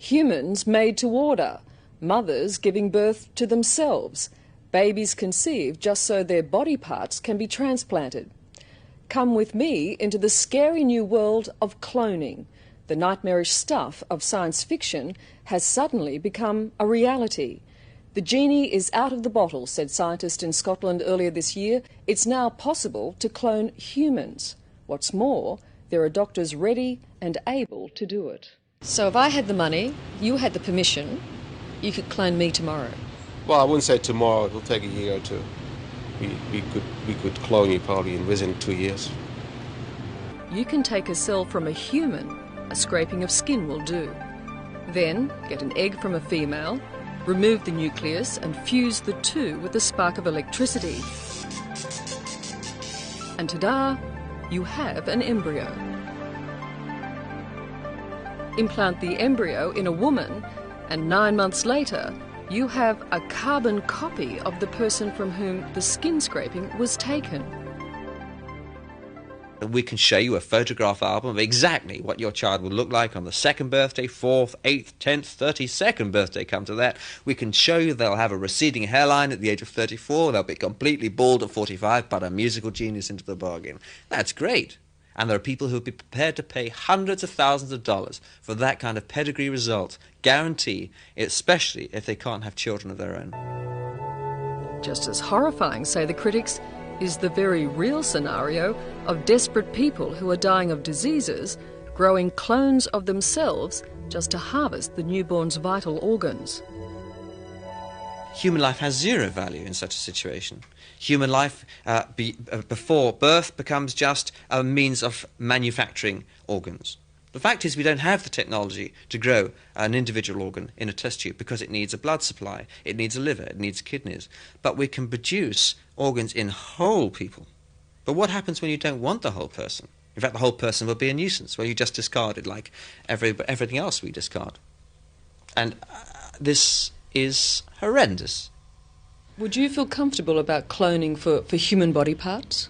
Humans made to order, mothers giving birth to themselves, babies conceived just so their body parts can be transplanted. Come with me into the scary new world of cloning. The nightmarish stuff of science fiction has suddenly become a reality. The genie is out of the bottle, said scientists in Scotland earlier this year. It's now possible to clone humans. What's more, there are doctors ready and able to do it. So if I had the money, you had the permission, you could clone me tomorrow? Well, I wouldn't say tomorrow. It'll take a year or two. We could clone you probably within 2 years. You can take a cell from a human. A scraping of skin will do. Then get an egg from a female, remove the nucleus and fuse the two with a spark of electricity. And ta-da, you have an embryo. Implant the embryo in a woman and 9 months later you have a carbon copy of the person from whom the skin scraping was taken. We can show you a photograph album of exactly what your child will look like on the 2nd birthday, 4th, 8th, 10th, 32nd birthday, come to that. We can show you they'll have a receding hairline at the age of 34, they'll be completely bald at 45, but a musical genius into the bargain. That's great. And there are people who would be prepared to pay hundreds of thousands of dollars for that kind of pedigree result, guarantee, especially if they can't have children of their own. Just as horrifying, say the critics, is the very real scenario of desperate people who are dying of diseases, growing clones of themselves just to harvest the newborn's vital organs. Human life has zero value in such a situation. Human life before birth becomes just a means of manufacturing organs. The fact is we don't have the technology to grow an individual organ in a test tube because it needs a blood supply, it needs a liver, it needs kidneys. But we can produce organs in whole people. But what happens when you don't want the whole person? In fact, the whole person will be a nuisance. Well, you just discard it like everything else we discard. And this is horrendous. Would you feel comfortable about cloning for human body parts?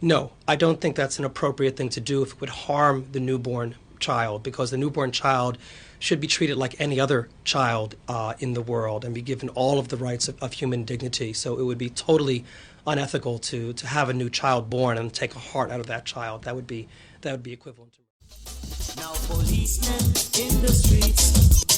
No, I don't think that's an appropriate thing to do if it would harm the newborn child, because the newborn child should be treated like any other child in the world and be given all of the rights of human dignity. So it would be totally unethical to have a new child born and take a heart out of that child. That would be equivalent to... Now policemen in the streets